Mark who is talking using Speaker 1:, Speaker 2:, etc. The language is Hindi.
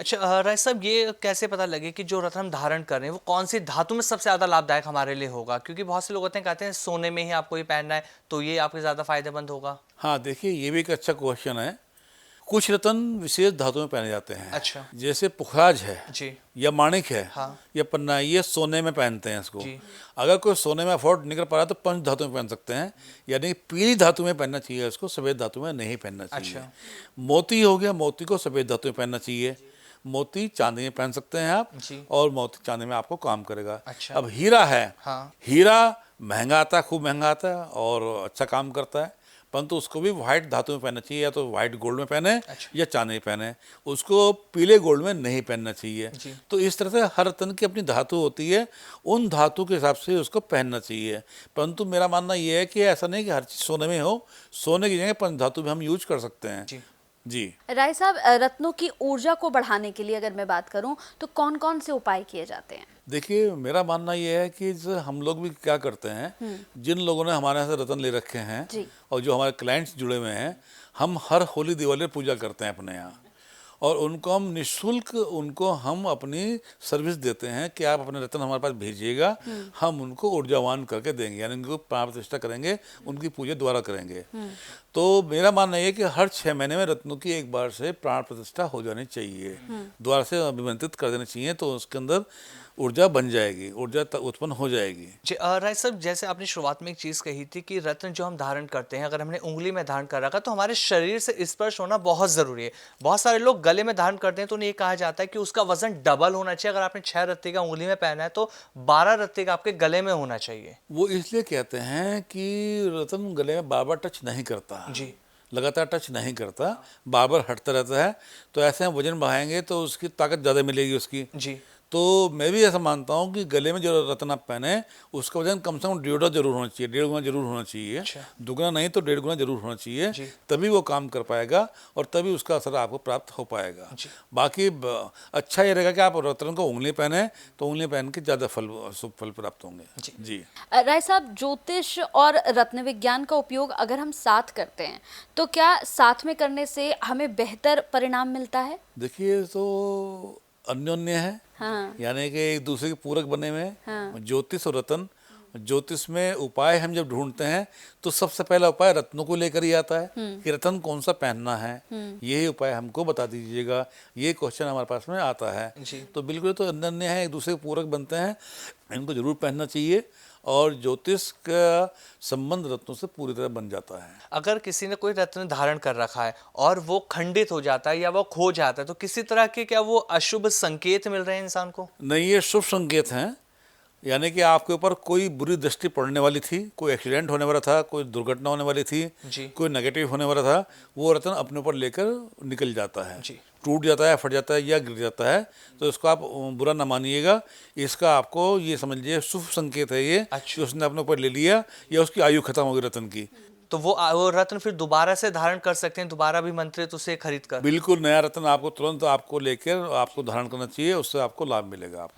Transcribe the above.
Speaker 1: अच्छा राय साहब, ये कैसे पता लगे कि जो रत्न हम धारण कर रहे हैं वो कौन सी धातु में सबसे ज़्यादा लाभदायक हमारे लिए होगा? क्योंकि बहुत से लोग होते हैं कहते हैं सोने में ही आपको ये पहनना है तो ये आपके ज़्यादा फायदेमंद होगा।
Speaker 2: हाँ, देखिए ये भी एक अच्छा क्वेश्चन है। कुछ रत्न विशेष धातु में पहने जाते हैं।
Speaker 1: अच्छा।
Speaker 2: जैसे पुखराज है
Speaker 1: जी।
Speaker 2: या माणिक है
Speaker 1: हाँ।
Speaker 2: या पन्ना है, ये सोने में पहनते हैं इसको।
Speaker 1: जी।
Speaker 2: अगर कोई सोने में अफोर्ड नहीं कर पा रहा तो पंच धातु में पहन सकते हैं, यानी पीली धातु में पहनना चाहिए इसको, सफ़ेद धातु में नहीं पहनना चाहिए।
Speaker 1: अच्छा।
Speaker 2: मोती हो गया, मोती को सफ़ेद धातु में पहनना चाहिए। मोती चांदी में पहन सकते हैं आप,
Speaker 1: जी।
Speaker 2: और मोती चांदी में आपको काम करेगा।
Speaker 1: अच्छा।
Speaker 2: अब हीरा है,
Speaker 1: हाँ।
Speaker 2: हीरा महंगा आता है, खूब महंगा आता है और अच्छा काम करता है, परंतु उसको भी वाइट धातु में पहनना चाहिए, या तो वाइट गोल्ड में पहने
Speaker 1: अच्छा।
Speaker 2: या चांदी में पहने, उसको पीले गोल्ड में नहीं पहनना चाहिए।
Speaker 1: जी।
Speaker 2: तो इस तरह से हर रत्न की अपनी धातु होती है, उन धातु के हिसाब से उसको पहनना चाहिए। परंतु मेरा मानना ये है कि ऐसा नहीं कि हर चीज़ सोने में हो, सोने की जगह पंच धातु भी हम यूज कर सकते हैं।
Speaker 1: जी।
Speaker 2: जी
Speaker 3: राय साहब, रत्नों की ऊर्जा को बढ़ाने के लिए अगर मैं बात करूं तो कौन कौन से उपाय किए जाते हैं?
Speaker 2: देखिए, मेरा मानना ये है कि हम लोग भी क्या करते हैं, जिन लोगों ने हमारे यहाँ से रत्न ले रखे हैं
Speaker 3: जी।
Speaker 2: और जो हमारे क्लाइंट्स जुड़े हुए हैं, हम हर होली दिवाली पूजा करते हैं अपने यहाँ, और उनको हम निःशुल्क उनको हम अपनी सर्विस देते हैं कि आप अपने रत्न हमारे पास भेजिएगा, हम उनको ऊर्जावान करके देंगे, यानी उनको प्राण प्रतिष्ठा करेंगे, उनकी पूजा दोबारा करेंगे। तो मेरा मानना ये है कि हर 6 महीने में रत्नों की एक बार से प्राण प्रतिष्ठा हो जानी चाहिए, दोबारा से अभिमंत्रित कर देना चाहिए, तो उसके अंदर ऊर्जा बन जाएगी, ऊर्जा उत्पन्न हो जाएगी।
Speaker 1: जी राय साहब, जैसे आपने शुरुआत में एक चीज़ कही थी कि रत्न जो हम धारण करते हैं, अगर हमने उंगली में धारण कर रखा तो हमारे शरीर से स्पर्श होना बहुत ज़रूरी है। बहुत सारे लोग गले में धारण करते हैं तो उन्हें ये कहा जाता है कि उसका वजन डबल होना चाहिए। अगर आपने 6 रत्ती का उंगली में पहना है तो 12 रत्ती का आपके गले में होना चाहिए।
Speaker 2: वो इसलिए कहते हैं कि रत्न गले में बार बार टच नहीं करता,
Speaker 1: जी।
Speaker 2: लगातार टच नहीं करता, बार बार हटता रहता है, तो ऐसे हम वजन बढ़ाएंगे तो उसकी ताकत ज़्यादा मिलेगी उसकी।
Speaker 1: जी।
Speaker 2: तो मैं भी ऐसा मानता हूँ कि गले में जो रत्न आप पहने उसका वजन कम से कम 1.5 जरूर होना चाहिए, 1.5 गुना जरूर होना चाहिए।
Speaker 1: अच्छा।
Speaker 2: दुगना नहीं तो 1.5 गुना जरूर होना चाहिए,
Speaker 1: जी।
Speaker 2: तभी वो काम कर पाएगा और तभी उसका असर आपको प्राप्त हो पाएगा।
Speaker 1: जी।
Speaker 2: बाकी अच्छा ये रहेगा कि आप रत्न को उंगली पहने, तो उंगली पहन के ज़्यादा शुभ फल प्राप्त होंगे।
Speaker 1: जी।
Speaker 2: जी
Speaker 3: राय साहब, ज्योतिष और रत्न विज्ञान का उपयोग अगर हम साथ करते हैं तो क्या साथ में करने से हमें बेहतर परिणाम मिलता है?
Speaker 2: देखिए, तो अन्योन्य है,
Speaker 3: हाँ।
Speaker 2: यानी कि एक दूसरे के पूरक बने हुए हैं।
Speaker 3: हाँ।
Speaker 2: ज्योतिष और रत्न, ज्योतिष में उपाय हम जब ढूंढते हैं तो सबसे पहला उपाय रत्नों को लेकर ही आता है कि रत्न कौन सा पहनना है, यही उपाय हमको बता दीजिएगा, ये क्वेश्चन हमारे पास में आता है।
Speaker 1: जी।
Speaker 2: तो बिल्कुल तो अन्य है, एक दूसरे के पूरक बनते हैं, इनको जरूर पहनना चाहिए, और ज्योतिष का संबंध रत्नों से पूरी तरह बन जाता है।
Speaker 1: अगर किसी ने कोई रत्न धारण कर रखा है और वो खंडित हो जाता है या वो खो जाता है तो किसी तरह के क्या वो अशुभ संकेत मिल रहे हैं इंसान को?
Speaker 2: नहीं, ये शुभ संकेत हैं, यानी कि आपके ऊपर कोई बुरी दृष्टि पड़ने वाली थी, कोई एक्सीडेंट होने वाला था, कोई दुर्घटना होने वाली थी,
Speaker 1: जी।
Speaker 2: कोई नेगेटिव होने वाला था, वो रत्न अपने ऊपर लेकर निकल जाता है,
Speaker 1: जी।
Speaker 2: टूट जाता है, फट जाता है या गिर जाता है। तो इसको आप बुरा ना मानिएगा, इसका आपको ये समझ लीजिए शुभ संकेत है ये,
Speaker 1: अच्छा।
Speaker 2: कि उसने अपने ऊपर ले लिया या उसकी आयु खत्म हो गई रत्न की।
Speaker 1: तो वो रत्न फिर दोबारा से धारण कर सकते हैं, दोबारा भी मंत्रित उसे खरीद कर?
Speaker 2: बिल्कुल नया रत्न आपको तुरंत आपको लेकर आपको धारण करना चाहिए, उससे आपको लाभ मिलेगा।